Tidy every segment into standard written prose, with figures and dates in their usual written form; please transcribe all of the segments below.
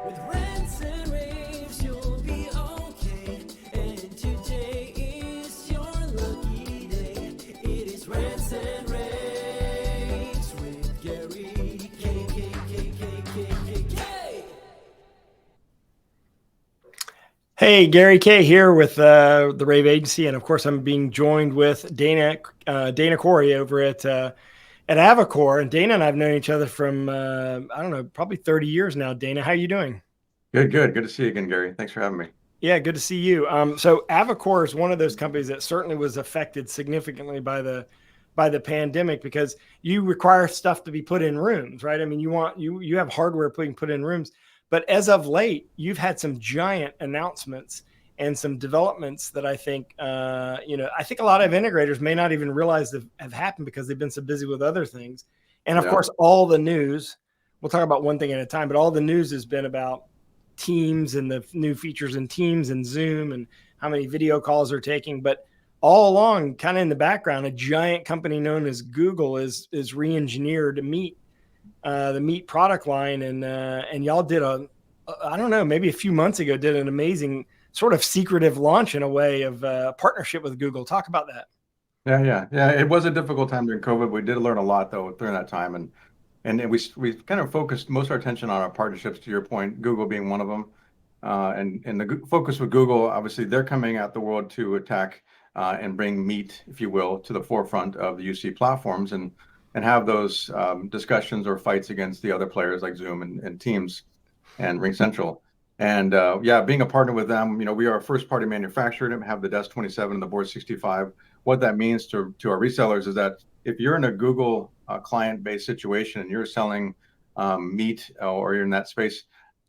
With rants and raves, you'll be okay. And today is your lucky day. It is rants and raves with Gary K. Hey, Gary K here with the rAVe Agency, and of course, I'm being joined with Dana Corey over at Avocor. And Dana and I've known each other from I don't know, probably 30 years now. Dana, how are you doing? Good, good. Good to see you again, Gary. Thanks for having me. Yeah, good to see you. So Avocor is one of those companies that certainly was affected significantly by the pandemic because you require stuff to be put in rooms, right? I mean, you have hardware being put in rooms, but as of late, you've had some giant announcements and some developments that I think, I think a lot of integrators may not even realize that have happened because they've been so busy with other things. And of course, all the news, we'll talk about one thing at a time, but all the news has been about Teams and the new features in Teams and Zoom and how many video calls they're taking. But all along, kind of in the background, a giant company known as Google is re-engineered Meet, the Meet product line, and y'all did I don't know, maybe a few months ago, did an amazing sort of secretive launch in a way of partnership with Google. Talk about that. Yeah. It was a difficult time during COVID. We did learn a lot though during that time, and we kind of focused most of our attention on our partnerships. To your point, Google being one of them, and the focus with Google, obviously, they're coming at the world to attack and bring Meet, if you will, to the forefront of the UC platforms and have those discussions or fights against the other players like Zoom and Teams and RingCentral. And being a partner with them, we are a first party manufacturer and have the Desk 27 and the Board 65. What that means to our resellers is that if you're in a Google client-based situation and you're selling Meet or you're in that space,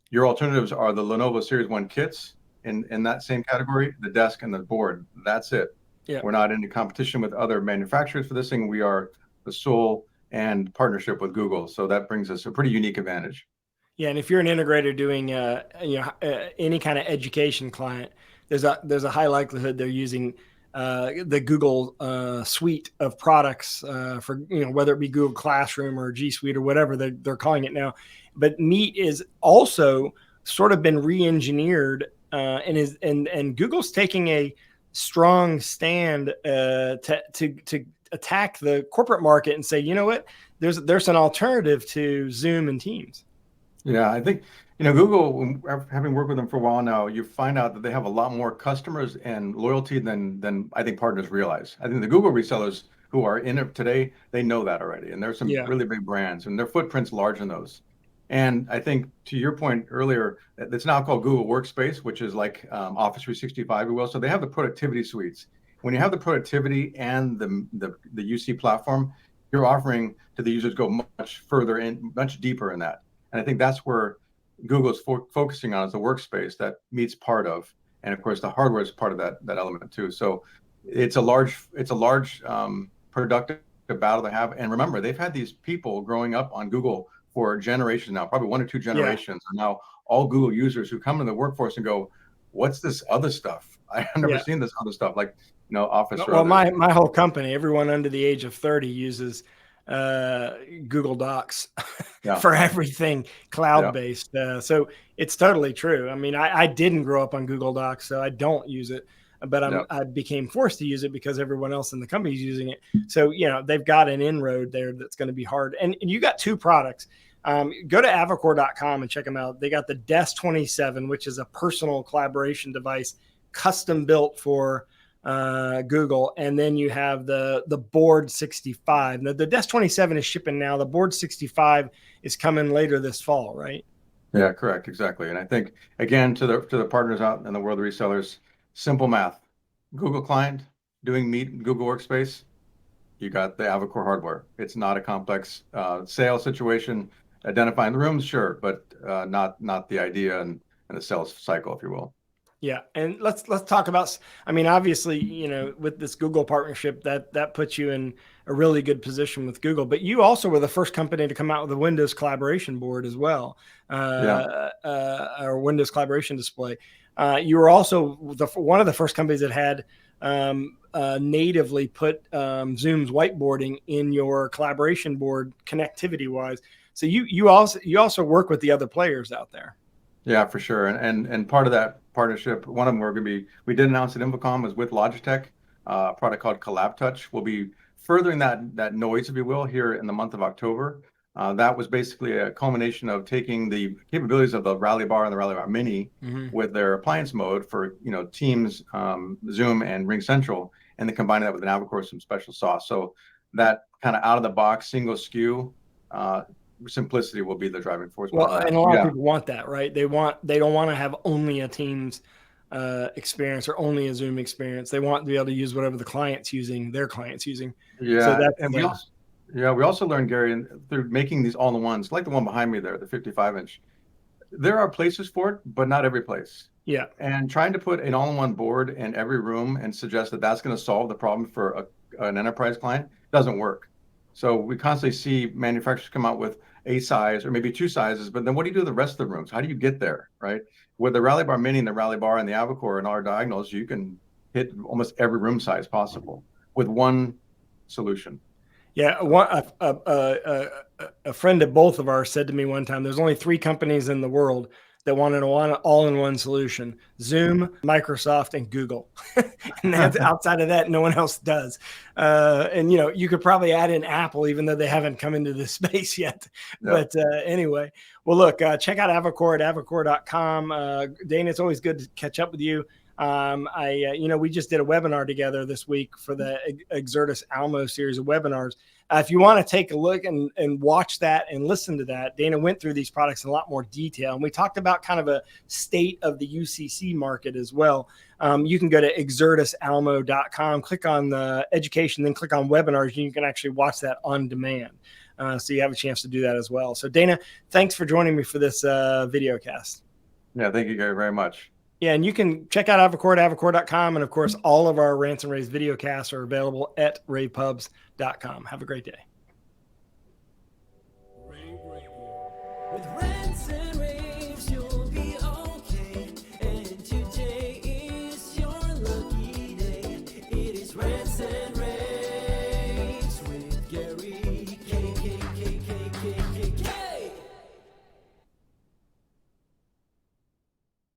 your alternatives are the Lenovo Series 1 kits in that same category, the desk and the board. That's it. Yeah. We're not in competition with other manufacturers for this thing. We are the sole and partnership with Google. So that brings us a pretty unique advantage. Yeah, and if you're an integrator doing any kind of education client, there's a high likelihood they're using the Google suite of products for whether it be Google Classroom or G Suite or whatever they're calling it now. But Meet is also sort of been re-engineered and Google's taking a strong stand to attack the corporate market and say, you know what, there's an alternative to Zoom and Teams. Yeah, I think, Google, having worked with them for a while now, you find out that they have a lot more customers and loyalty than I think partners realize. I think the Google resellers who are in it today, they know that already. And there's some really big brands and their footprint's large in those. And I think to your point earlier, it's now called Google Workspace, which is like Office 365, if you will. So they have the productivity suites. When you have the productivity and the UC platform, you're offering to the users go much further in, much deeper in that. And I think that's where Google is focusing on, is the workspace that Meet's part of, and of course the hardware is part of that element too. So it's a large productive battle to have. And remember, they've had these people growing up on Google for generations now, probably 1 or 2 generations, and now all Google users who come into the workforce and go, "What's this other stuff? I've never seen this other stuff." Like Office. Well, my whole company, everyone under the age of 30 uses Google Docs for everything cloud-based. So it's totally true. I mean, I didn't grow up on Google Docs, so I don't use it, but I became forced to use it because everyone else in the company is using it. So, they've got an inroad there that's going to be hard. And you got 2 products. Go to avocor.com and check them out. They got the Desk 27, which is a personal collaboration device custom built for Google, and then you have the Board 65. Now, the Desk 27 is shipping now. The Board 65 is coming later this fall, right? Yeah, correct, exactly. And I think again to the partners out in the world, the resellers, simple math: Google client doing Meet, Google Workspace, you got the Avocor hardware. It's not a complex sales situation. Identifying the rooms, sure, but not the idea and the sales cycle, if you will. Yeah, and let's talk about. I mean, obviously, with this Google partnership, that puts you in a really good position with Google. But you also were the first company to come out with a Windows collaboration board as well, or Windows collaboration display. You were also one of the first companies that had natively put Zoom's whiteboarding in your collaboration board connectivity wise. So you also work with the other players out there. Yeah, for sure. And part of that partnership, one of them we did announce at Infocom was with Logitech, a product called Collab Touch. We'll be furthering that noise, if you will, here in the month of October. That was basically a culmination of taking the capabilities of the Rally Bar and the Rally Bar Mini with their appliance mode for Teams, Zoom, and Ring Central, and then combining that with an Avocor, some special sauce. So that kind of out of the box single SKU simplicity will be the driving force Well, behind that. and a lot Yeah. of people want that, right? They don't want to have only a Teams experience or only a Zoom experience. They want to be able to use whatever their clients using. Yeah, So that's and we also learned, Gary, through making these all-in-ones, like the one behind me there, the 55-inch. There are places for it, but not every place. yeah. And trying to put an all-in-one board in every room and suggest that that's going to solve the problem for an enterprise client doesn't work. So we constantly see manufacturers come out with a size or maybe two sizes, but then what do you do with the rest of the rooms? How do you get there, right? With the Rally Bar Mini and the Rally Bar and the Avocor and our diagonals, you can hit almost every room size possible with one solution. Yeah, a friend of both of ours said to me one time, there's only 3 companies in the world that want an all-in-one solution: Zoom, Microsoft, and Google. And that's outside of that, no one else does. And you could probably add in Apple, even though they haven't come into this space yet. Yeah. But anyway, well, look, check out Avocor at avocor.com. Dana, it's always good to catch up with you. We just did a webinar together this week for the Exertis Almo series of webinars. If you want to take a look and watch that and listen to that, Dana went through these products in a lot more detail. And we talked about kind of a state of the UCC market as well. You can go to exertisalmo.com, click on the education, then click on webinars, and you can actually watch that on demand. So you have a chance to do that as well. So Dana, thanks for joining me for this video cast. Yeah, thank you, Gary, very much. Yeah, and you can check out Avocor at avocor.com. And, of course, all of our Rants and Raves video casts are available at ravepubs.com. Have a great day. With rants and raves, you'll be okay. And today is your lucky day. It is rants and